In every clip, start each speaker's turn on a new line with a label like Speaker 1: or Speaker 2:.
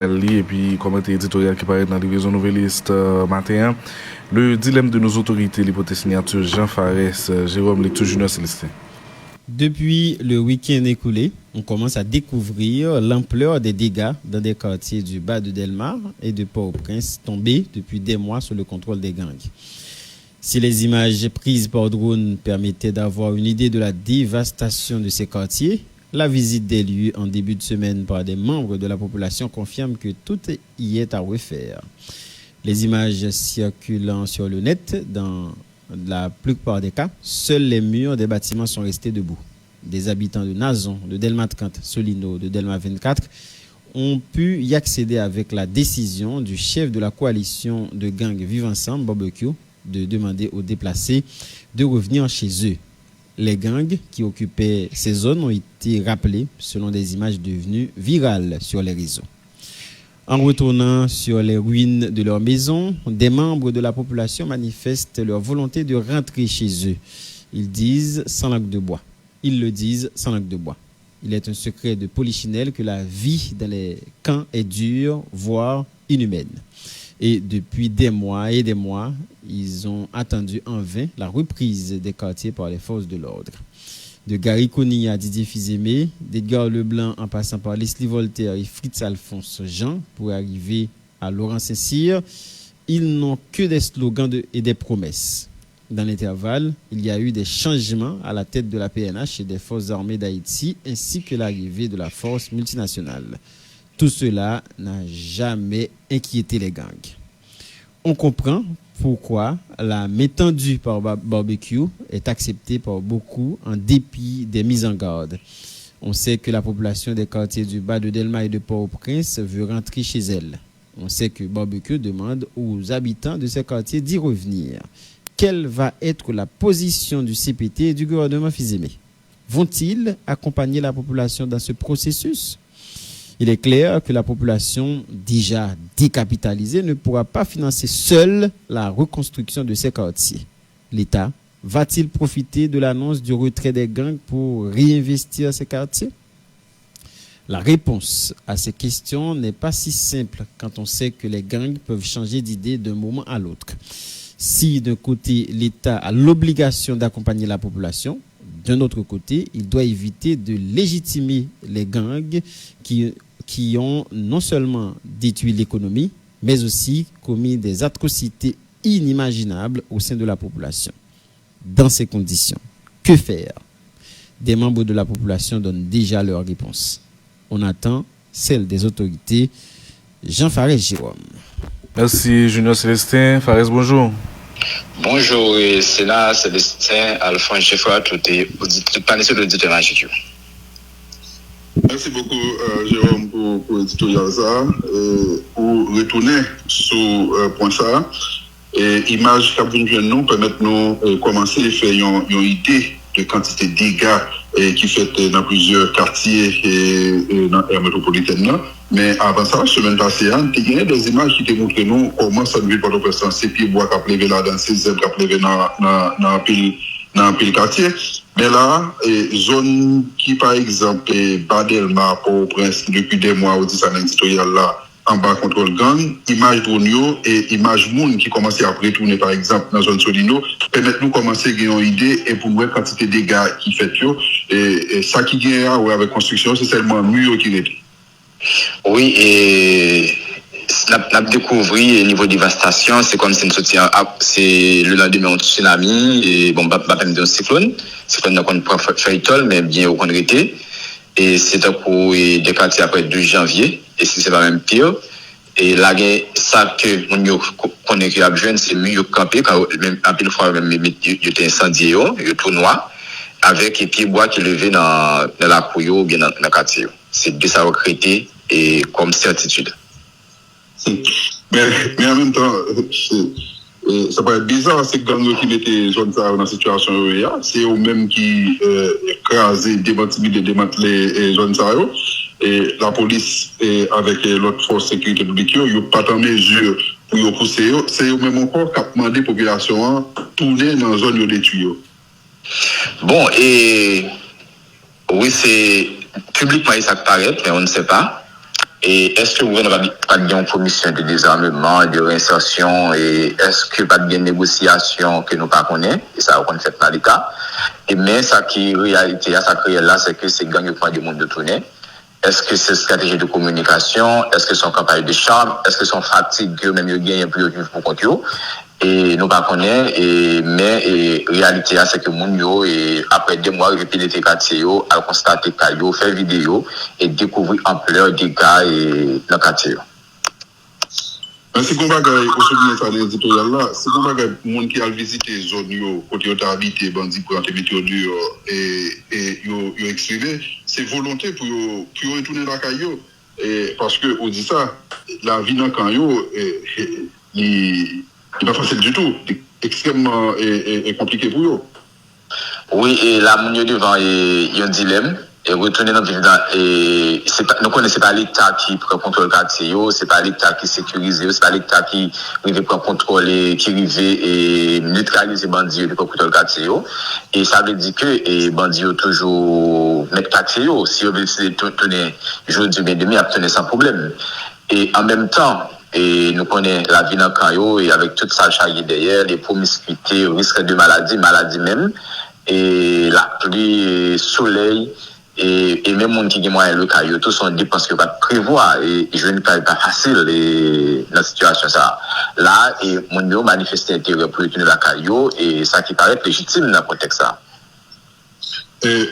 Speaker 1: Et puis commentaire éditorial qui paraît dans la division Nouvelliste matin. Le dilemme de nos autorités, l'hypothèse signature Jean Fares, Jérôme Lecture Junior Célestin.
Speaker 2: Depuis le week-end écoulé, on commence à découvrir l'ampleur des dégâts dans des quartiers du bas de Delmar et de Port-au-Prince tombés depuis des mois sous le contrôle des gangs. Si les images prises par drone permettaient d'avoir une idée de la dévastation de ces quartiers, la visite des lieux en début de semaine par des membres de la population confirme que tout y est à refaire. Les images circulant sur le net, dans la plupart des cas, seuls les murs des bâtiments sont restés debout. Des habitants de Nazon, de Delma 30, Solino, de Delma 24 ont pu y accéder avec la décision du chef de la coalition de gangs Vivre Ensemble, Barbecue, de demander aux déplacés de revenir chez eux. Les gangs qui occupaient ces zones ont été rappelés selon des images devenues virales sur les réseaux. En retournant sur les ruines de leur maison, des membres de la population manifestent leur volonté de rentrer chez eux. Ils disent sans langue de bois. Ils le disent sans langue de bois. Il est un secret de polichinelle que la vie dans les camps est dure, voire inhumaine. Et depuis des mois, ils ont attendu en vain la reprise des quartiers par les forces de l'ordre. De Gary Coney à Didier Fils-Aimé, d'Edgar Leblanc en passant par Leslie Voltaire et Fritz Alphonse Jean pour arriver à Laurent Saint-Cyr, ils n'ont que des slogans et des promesses. Dans l'intervalle, il y a eu des changements à la tête de la PNH et des forces armées d'Haïti ainsi que l'arrivée de la force multinationale. Tout cela n'a jamais inquiété les gangs. On comprend pourquoi la main tendue par Barbecue est acceptée par beaucoup en dépit des mises en garde. On sait que la population des quartiers du bas de Delma et de Port-au-Prince veut rentrer chez elle. On sait que Barbecue demande aux habitants de ces quartiers d'y revenir. Quelle va être la position du CPT et du gouvernement Fils-Aimé? Vont-ils accompagner la population dans ce processus? Il est clair que la population déjà décapitalisée ne pourra pas financer seule la reconstruction de ces quartiers. L'État va-t-il profiter de l'annonce du retrait des gangs pour réinvestir ces quartiers? La réponse à ces questions n'est pas si simple quand on sait que les gangs peuvent changer d'idée d'un moment à l'autre. Si d'un côté l'État a l'obligation d'accompagner la population, d'un autre côté, il doit éviter de légitimer les gangs qui ont non seulement détruit l'économie, mais aussi commis des atrocités inimaginables au sein de la population. Dans ces conditions, que faire? Des membres de la population donnent déjà leur réponse. On attend celle des autorités. Jean Fares Jérôme.
Speaker 1: Merci Junior Célestin. Fares, bonjour.
Speaker 3: Bonjour, c'est là Célestin, Alphonse Chefra, tout est panel de l'auditeur magique.
Speaker 4: Merci beaucoup, Jérôme, pour l'éditorial ça. Pour retourner sur point ça, image qui nous permettent nous commencer à faire une idée de quantité de dégâts qui fait dans plusieurs quartiers et dans l'aire métropolitaine. Mais avant ça, semaine passée, il y a des images qui te montrent nous comment ça nous pour le ces pieds bois qui a plevé là dans ces zèbres qui a plevé dans pile quartier. Mais là, zone qui par exemple Badelma Port-au-Prince depuis des mois au dit ça dans l'éditorial là en bas contrôle gang, image drone et image moun qui commence à retourner par exemple dans zone Solino, permettre nous commencer à avoir une idée et pour voir quantité de dégâts qui fait yo et ça qui gagne avec construction c'est seulement mur qui est.
Speaker 3: Oui, et la découvrir niveau dévastation, c'est comme si nous sortions, c'est le lendemain de tsunami, et bon, pas même d'un cyclone qu'on peut faire mais bien au contraire. Et c'est un coup des quartiers après 2 janvier, et si c'est pas même pire. Et là, ça que nous connaissons que la jeune, c'est mieux camper, quand même, un peu de fois, même, il était incendié, il était tout noir, avec les pieds bois qui levaient dans la couille ou bien dans le quartier. C'est de ça recréter et comme certitude.
Speaker 4: Mais en même temps, ça paraît bizarre, c'est que gang qui mettaient zone ça dans la situation c'est eux-mêmes qui écrasaient, démantelé zone ça. Et la police avec l'autre force de sécurité publique, ils n'ont pas en mesure pour pousser. C'est eux-mêmes encore qui ont demandé à la population de tourner dans la zone de tuyaux.
Speaker 3: Bon, et oui, c'est publiquement ça paraît, mais on ne sait pas. Et est-ce que le gouvernement pas de une commission de désarmement, de réinsertion, et est-ce que pas de négociation que nous pas connaissons, et ça on fait par l'État. Et mais ça qui réalité, ça crée là, c'est que c'est gang qui prend du monde de tourner. Est-ce que c'est stratégie de communication? Est-ce que c'est une campagne de charme? Est-ce que c'est fatigue que même ils gagnent plus pour compte yo? Et nous pas connaît mais réalité c'est que moun yo et après 2 mois pénétrer quartier yo, à constater caillou, faire vidéo et découvrir ampleur des dégâts et dans quartier.
Speaker 4: Si on va souligner ça dans l'éditorial là, si on va monde qui a visité zone yo côté yo habité bandi pour entrer météo dur et yo exprimé, c'est volonté pour retourner dans caillou et parce que on dit ça la vie dans caillou il pas facile du tout, extrêmement compliqué pour eux.
Speaker 3: Oui, et là, mon devant il y a un dilemme. Et retourner dans le vivant, et nous connaissons pas l'État qui prend contrôle du quartier, c'est pas l'État qui sécurise, c'est pas l'État qui prend contrôle, qui arrive et neutraliser les bandits de contrôle du quartier. Et ça veut dire que les bandits toujours mettre quartier, si on veut se tourner jour du demi, à tourner sans problème. Et en même temps, et nous connaissons la vie dans le camp, et avec toute sa charge derrière, les promiscuités, risque de maladie même, et la pluie, le soleil, et même monde qui dit moi le caillou tous sont dépenses que va prévoir et je ne pas facile dans la situation ça là et mon yo manifester intérêt pour retourner la caillou et ça qui paraît légitime dans le contexte ça
Speaker 4: et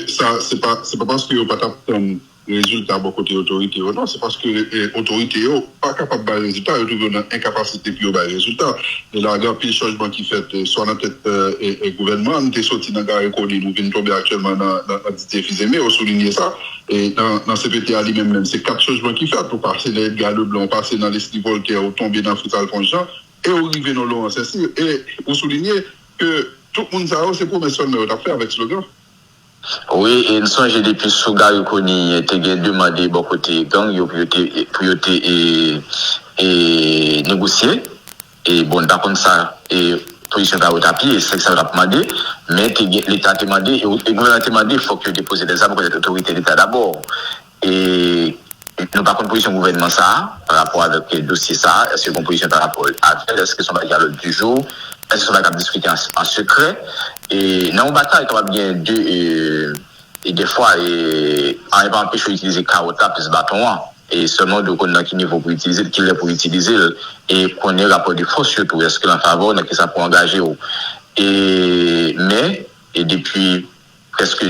Speaker 4: ça c'est pas parce que pas comme résultat bon côté autorité non c'est parce que autorité pas capable de résultat ils trouvent une incapacité pour ba résultat et là il y a pile changement qui fait soit dans tête et gouvernement on est sorti dans gare connu nous vient tomber actuellement dans l'entité Fizemé on souligner ça et dans CPTA lui-même c'est 4 changements qui fait pour passer les gars le blanc passer dans les Steve Voltaire ou tomber dans Foutal Fonjean et arriver dans Laurent Cécile et pour souligner que tout le monde ça c'est promesse on a fait avec slogan.
Speaker 3: Oui, et nous sommes depuis Souga Yukoni, était demandé bon côté gang, pour et négocier. Et bon, par contre, ça, et position au tapis, c'est que ça va demander, mais l'État a demandé, et le gouvernement a demandé, il faut que déposer des armes pour les autorités de l'État d'abord. Et nous, par contre, position gouvernement, ça, par rapport avec le dossier, ça, est-ce que une position par rapport à faire, est-ce que son bagage l'ordre du jour, est-ce qu'on va discuter en secret et dans une bataille il y a bien deux et des fois on va empêcher d'utiliser carotte plus bâton et seulement de connaître qui niveau pour utiliser qui est pour utiliser et connaître rapport de force surtout est-ce que l'en faveur que ça peut engager et mais et depuis presque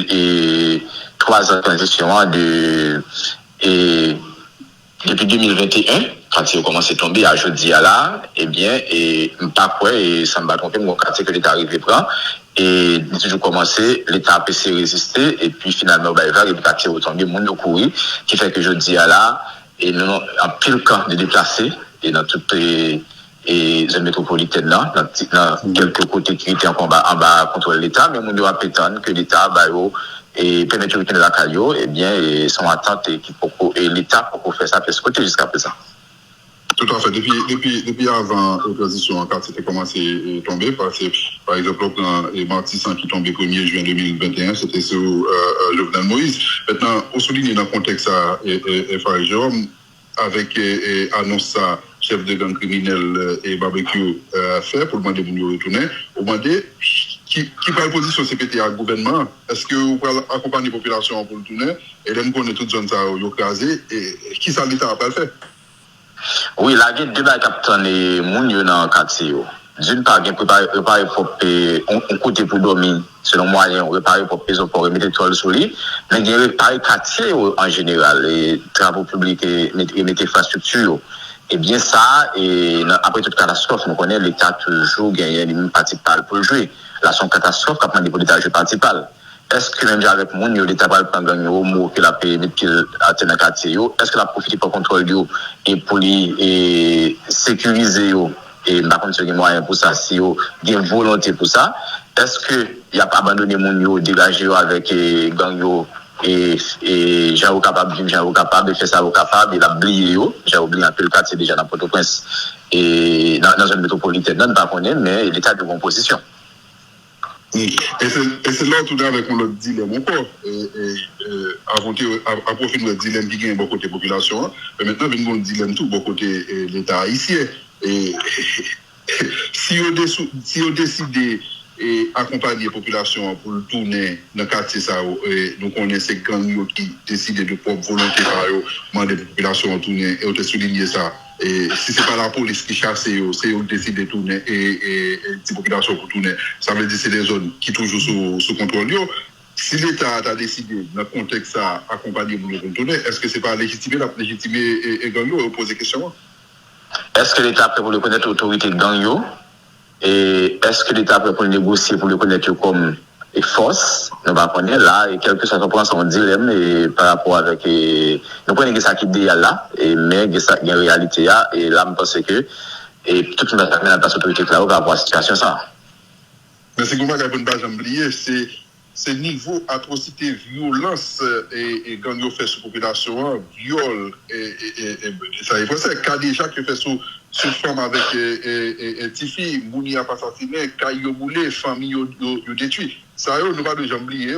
Speaker 3: 3 ans de transition depuis 2021 quand il a commencé à tomber à jeudi à là, eh bien, et pas quoi, et ça me va tromper, mon quartier que l'État arrive prend, et il a toujours commencé, l'État a essayé de résister, et puis finalement, il va, et le quartier est tombé, mon courir, qui fait que jeudi à là, et nous, en pile camp de déplacer, et dans toutes les zones métropolitaines là, dans quelques côtés qui étaient en combat, en bas contre l'État, mais mon doit prétendre que l'État, et permettre de retourner la caillou, eh bien, et son attente, et l'État pour faire ça, de ce côté jusqu'à présent.
Speaker 4: Tout à fait. Depuis avant l'opposition en quartier a commencé à tomber, parce que, par exemple, le Martissan qui tombait 1er juin 2021, c'était sur Jovenel Moïse. Maintenant, on souligne dans le contexte à Farid Jérôme, avec annonce ça, chef de gang criminel et barbecue à faire pour demander de nous retourner. Au demander qui prend la position CPTA à gouvernement, est-ce que vous pouvez accompagner la population pour le tourner et là, nous connaissons toute zone ça, écrasé, et qui ça l'État a pas fait?
Speaker 3: Oui, la guerre de la capitaine et mon dans le quartier. D'une part, il préparer pour on côté pour dormir, selon moyen, on préparer pour payer pour remettre l'étoile sur lui. Mais il y a préparer quartier en général, les travaux publics et mettre infrastructure. Et bien ça, et après toute catastrophe, nous connaissons l'État toujours gagné les mêmes participales pour jouer. Là, son catastrophe, quand on dit pour l'État jouer participal. Est-ce que même avec mon l'État va prendre gagner au mot que la paix mettre à tenir quartier est-ce que la profiter pour contrôle et pour les sécuriser et par contre il y a moyen pour ça si il y a volonté pour ça est-ce que il y a pas abandonné mon dégager avec gang et j'ai capable de faire ça capable il a oublié j'ai oublié un peu le quartier déjà dans Port-au-Prince et dans une métropolitaine non pas connaître mais l'État de bonne position.
Speaker 4: Et c'est là tout avec notre dilemme encore. Avant de dilemme qui gagne beaucoup de population, mais maintenant, il y a un dilemme tout beaucoup de l'État haïtien. Et si on décide d'accompagner la population pour le tourner dans le quartier, nous connaissons ces gangs qui décident de propre volonté demander la population de tourner et on te souligner ça. Et si ce n'est pas la police qui chasse, c'est eux qui décident de tourner et la population pour tourner. Ça veut dire que c'est des zones qui sont toujours sous contrôle. Si l'État a décidé, dans le contexte, d'accompagner pour le tourner, est-ce que ce n'est pas légitimer et gang et poser question?
Speaker 3: Est-ce que l'État est prêt pour le connaître l'autorité de gang? Et est-ce que l'État est prêt pour le négocier, pour le connaître comme force? Nous va connaître là, et quelque chose qu'on pense en dilemme et par rapport avec. Nous prenons ça qui est là, mais il y a une réalité là, et là, je pense que tout le monde a pas l'autorité là par rapport à la situation. Ça.
Speaker 4: Mais c'est comme ça qu'on ne peut pas oublier, c'est niveau atrocité, violence et gang yo fait sur la population, viol, et ça, il faut ça, cas déjà qui fait sur femme avec un petit fille, mouni a pas assassiné, caille yo boulé, famille yo détruit. Ça, nous ne pas déjà oublier.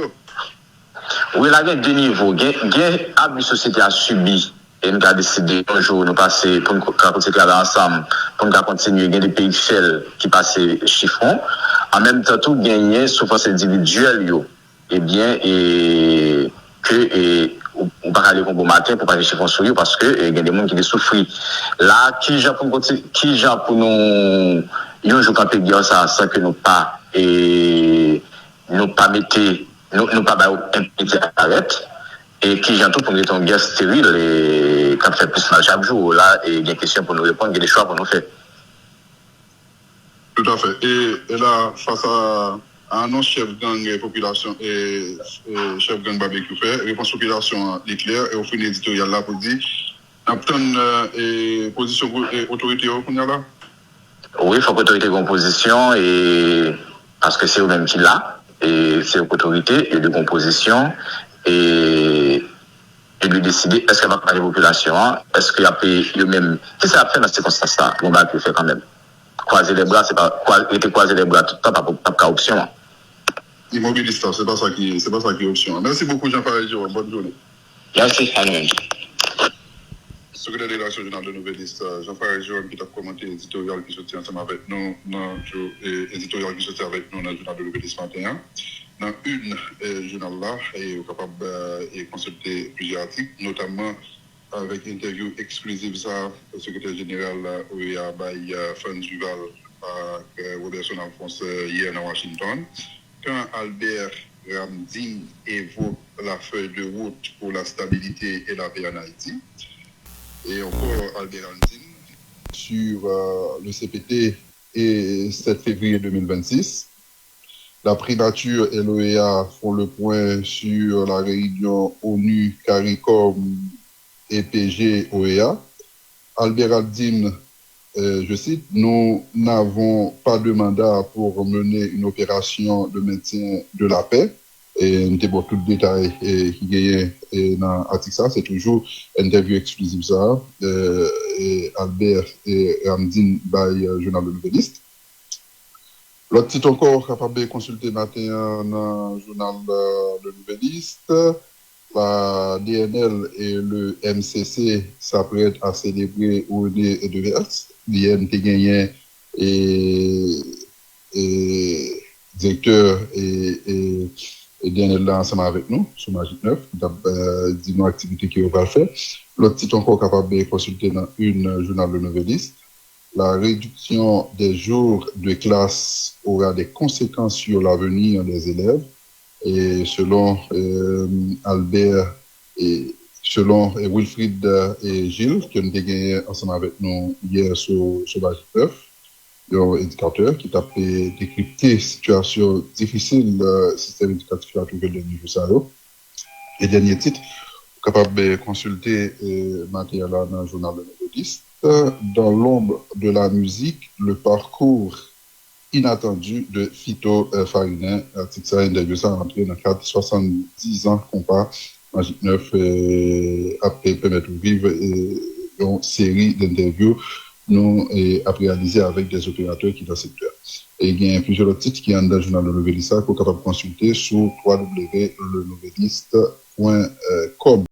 Speaker 3: Oui, là, il y a deux niveaux. Il y a abus société a subi. Et nous avons décidé un jour nous passer pour nous continuer ensemble, pour nous continuer. Il y a des pays faibles qui passent chiffrons. En même temps, tout gagner souffrance individuelle, eh bien, et que, on va aller bon matin pour pas les chiffons sur eux parce que, il y a des gens qui souffrent. Là, qui genre pour nous, un jour quand on ça, sans que nous pas, nous pas mettre, nous pas arrête. Et qui j'ai tout pour nous une guerre stérile et qui fait plus mal chaque jour. Là, il y a une question pour nous répondre, il y a des choix pour nous faire.
Speaker 4: Tout à fait. Et là, face à un chef gang population et chef gang barbecue fait, réponse population est claire et on fait une éditorial là pour dire, une position autorité au là?
Speaker 3: Oui, il faut que l'autorité ait une position et parce que c'est eux-mêmes qui l'a et c'est l'autorité et de composition. Et de décider est-ce qu'elle va parler de la population, est-ce qu'il y a eux-mêmes. Si ça a fait dans ces circonstances-là, on va le faire quand même. Croiser les bras, c'est pas croiser les bras tout le temps, pas option.
Speaker 4: Immobiliste, c'est pas ça qui est option. Merci beaucoup, Jean-Paul Jérôme. Bonne journée.
Speaker 3: Merci, à nous-mêmes.
Speaker 4: Secrétaire de l'élection journal de Nouvelliste, Jean-Paul Jérôme qui a commenté l'éditorial qui se tient ensemble avec nous, l'éditorial qui se tient avec nous dans le journal de Nouvelliste matin. Dans une journal là, et vous capable de consulter plusieurs articles, notamment avec interview exclusive ça, le secrétaire général OEA by Franz Duval avec Robertson Alphonse hier à Washington. Quand Albert Ramdin évoque la feuille de route pour la stabilité et la paix en Haïti, et encore Albert Ramdin sur le CPT et 7 février 2026. La Prénature et l'OEA font le point sur la réunion ONU, CARICOM et PG-OEA. Albert Aldin, je cite, nous n'avons pas de mandat pour mener une opération de maintien de la paix. Et nous avons tout le détail qui est dans l'article ça, c'est toujours une interview exclusive ça. Albert et Ramdin by Journal de Nouvelliste. L'autre titre encore capable de consulter matin dans le journal de Nouvelliste. La DNL et le MCC s'apprêtent à célébrer René Edevers. L'IN a gagné et directeur et DNL là ensemble avec nous sur Magic 9. Dit nos activités qui va faire. L'autre titre encore capable de consulter dans une journal de Nouvelliste. La réduction des jours de classe aura des conséquences sur l'avenir des élèves. Et selon Albert et selon Wilfried et Gilles, qui ont gagné ensemble avec nous hier sur Base 9, un éducateur qui a décrypté situation difficile système éducatif à tout le dernier jour. Et dernier titre, capable de consulter matériel dans le journal de Nouvelliste. Dans l'ombre de la musique, le parcours inattendu de Fito Farina, article ça, interview ça, entré dans le cadre de 70 ans compas Magic 9 après permettre de vivre une série d'interviews nous après réalisé avec des opérateurs qui dans le secteur. Et il y a plusieurs autres titres qui sont dans le journal Le Nouvelliste qu'on est capable de consulter sur www.lenouvelliste.com.